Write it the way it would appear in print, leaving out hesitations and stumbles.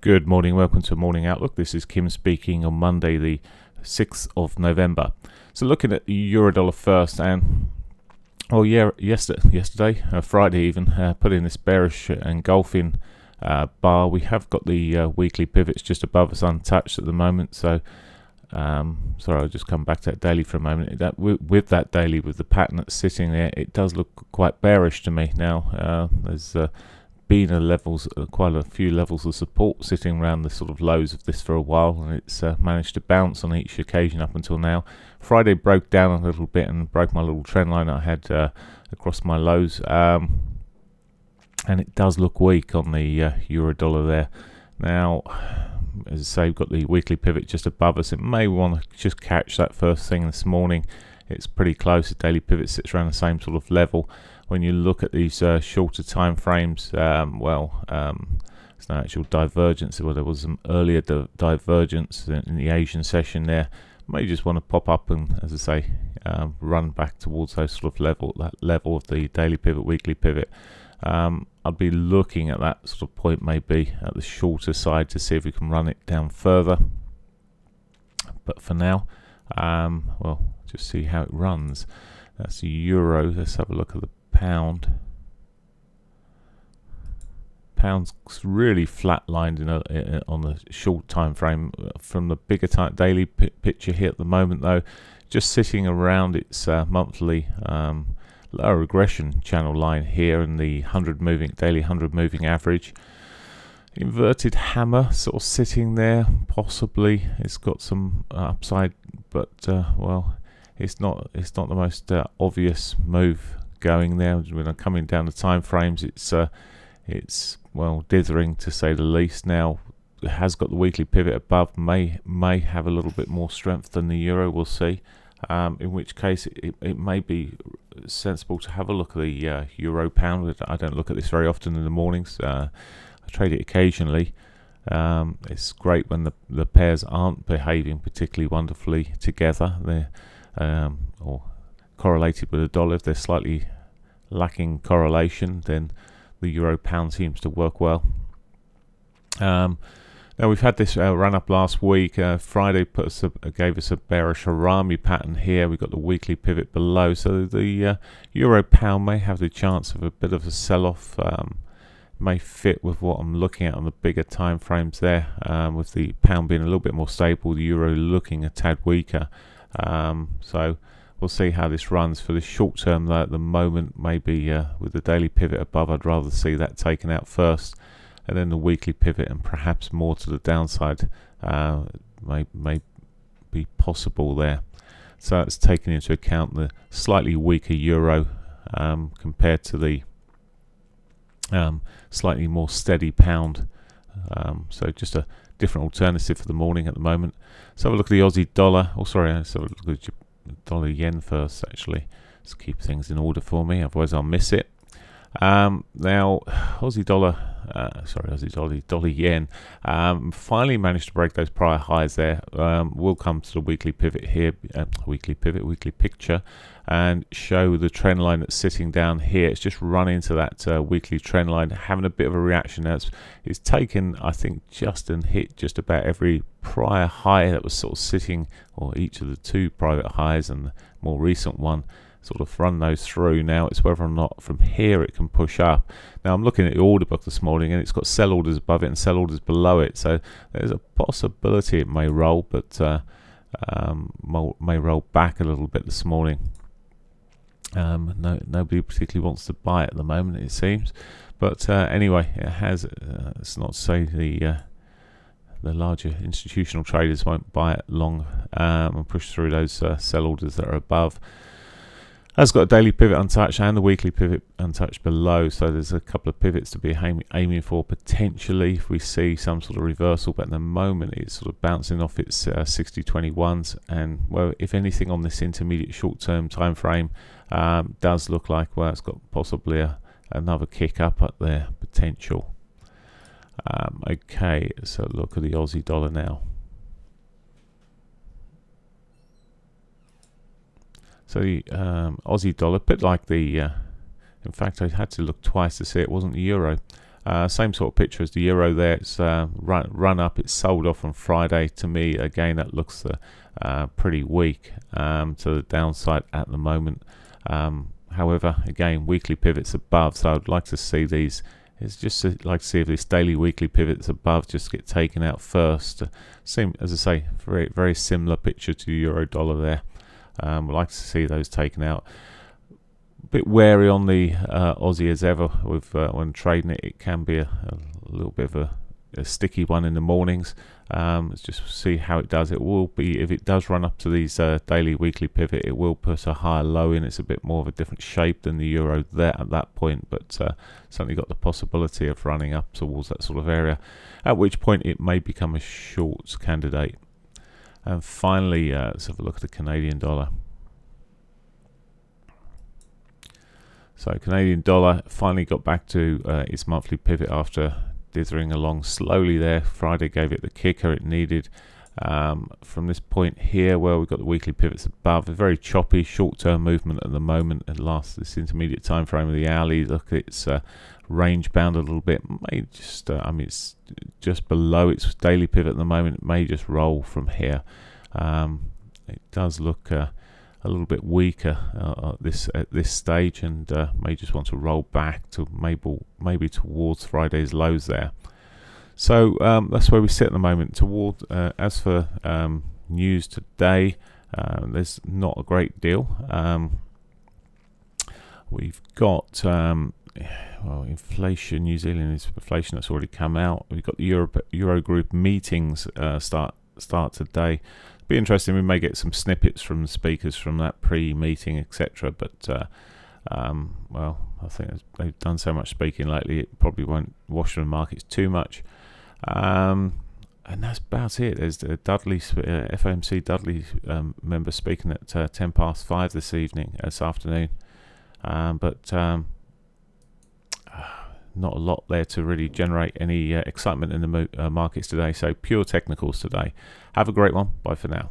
Good morning, welcome to Morning Outlook. This is Kim speaking on Monday the 6th of November. So looking at the Eurodollar first, and yesterday, Friday even, put in this bearish engulfing bar. We have got the weekly pivots just above us untouched at the moment, so sorry, I'll just come back to that daily for a moment. With that daily, with the pattern that's sitting there, it does look quite bearish to me now. There's been quite a few levels of support sitting around the sort of lows of this for a while, and it's managed to bounce on each occasion up until now. Friday broke down a little bit and broke my little trend line I had across my lows, and it does look weak on the euro dollar there. Now, as I say, we've got the weekly pivot just above us. It may want to just catch that first thing this morning. It's pretty close. The daily pivot sits around the same sort of level. When you look at these shorter time frames, there's no actual divergence. Well, there was some earlier divergence in the Asian session there. May just want to pop up and, as I say, run back towards those sort of that level of the daily pivot, weekly pivot. I'd be looking at that sort of point, maybe at the shorter side, to see if we can run it down further. But for now, well, just see how it runs. That's the euro. Let's have a look at the pound. Pound's really flatlined on the short time frame. From the bigger daily picture here at the moment, though, just sitting around its monthly lower regression channel line here in the daily 100 moving average. Inverted hammer sort of sitting there. Possibly it's got some upside, but well, it's not the most obvious move going there. When I'm coming down the time frames, it's well, dithering to say the least. Now it has got the weekly pivot above, may have a little bit more strength than the euro. We'll see. In which case it may be sensible to have a look at the euro pound. I don't look at this very often in the mornings. I trade it occasionally. It's great when the pairs aren't behaving particularly wonderfully together. They're or correlated with the dollar. If they're slightly lacking correlation, then the euro pound seems to work well. Now we've had this run up last week. Friday gave us a bearish harami pattern here. We've got the weekly pivot below, so the euro pound may have the chance of a bit of a sell-off. May fit with what I'm looking at on the bigger time frames there, with the pound being a little bit more stable, the euro looking a tad weaker. So we'll see how this runs. For the short term, though, at the moment, maybe with the daily pivot above, I'd rather see that taken out first, and then the weekly pivot, and perhaps more to the downside may be possible there. So that's taking into account the slightly weaker euro compared to the slightly more steady pound. So just a different alternative for the morning at the moment. So have a look at the Aussie dollar. Oh, sorry, let's have a look at the dollar yen first, actually. Let's keep things in order for me, otherwise I'll miss it. Now, Aussie dollar yen finally managed to break those prior highs there. We'll come to the weekly pivot here, weekly picture, and show the trend line that's sitting down here. It's just run into that weekly trend line, having a bit of a reaction. Now it's taken, I think, hit just about every prior high that was sort of sitting, or each of the two private highs and the more recent one, sort of run those through. Now it's whether or not from here it can push up. Now I'm looking at the order book this morning, and it's got sell orders above it and sell orders below it, so there's a possibility it may roll, but may roll back a little bit this morning. Nobody particularly wants to buy it at the moment, it seems, but anyway, it has. It's not to say the larger institutional traders won't buy it long and push through those sell orders that are above. Has got a daily pivot untouched and the weekly pivot untouched below, so there's a couple of pivots to be aiming for potentially if we see some sort of reversal, but at the moment it's sort of bouncing off its 60-21s, and well, if anything on this intermediate short-term time frame does look like, well, it's got possibly another kick up at their potential. Okay, so look at the Aussie dollar now. So the Aussie dollar, a bit like the, in fact I had to look twice to see it wasn't the euro. Same sort of picture as the euro there. It's run up, it's sold off on Friday. To me, again, that looks pretty weak to the downside at the moment. However, again, weekly pivots above, so I'd like to see these. It's just like to see if this daily weekly pivots above just get taken out first. Same, as I say, very similar picture to euro dollar there. I'd like to see those taken out. A bit wary on the Aussie as ever with when trading it. It can be a little bit of a sticky one in the mornings. Let's just see how it does. It will be, if it does run up to these daily weekly pivot, it will put a higher low in. It's a bit more of a different shape than the euro there at that point, but certainly got the possibility of running up towards that sort of area, at which point it may become a short candidate. And finally, let's have a look at the Canadian dollar. So Canadian dollar finally got back to its monthly pivot after dithering along slowly there. Friday gave it the kicker it needed. From this point here, where we've got the weekly pivots above, a very choppy short-term movement at the moment. At last, this intermediate time frame of the hourly, look, it's range bound a little bit. May just, I mean, it's just below its daily pivot at the moment. It may just roll from here. It does look a little bit weaker at this stage, and may just want to roll back to maybe towards Friday's lows there. So that's where we sit at the moment. As for news today, there's not a great deal. We've got inflation. New Zealand is inflation that's already come out. We've got the Eurogroup meetings start today. Be interesting. We may get some snippets from the speakers from that pre-meeting, etc. But well, I think they've done so much speaking lately, it probably won't wash the markets too much. And that's about it. There's the FOMC Dudley member speaking at 5:10 this afternoon. But not a lot there to really generate any excitement in the markets today. So pure technicals today. Have a great one. Bye for now.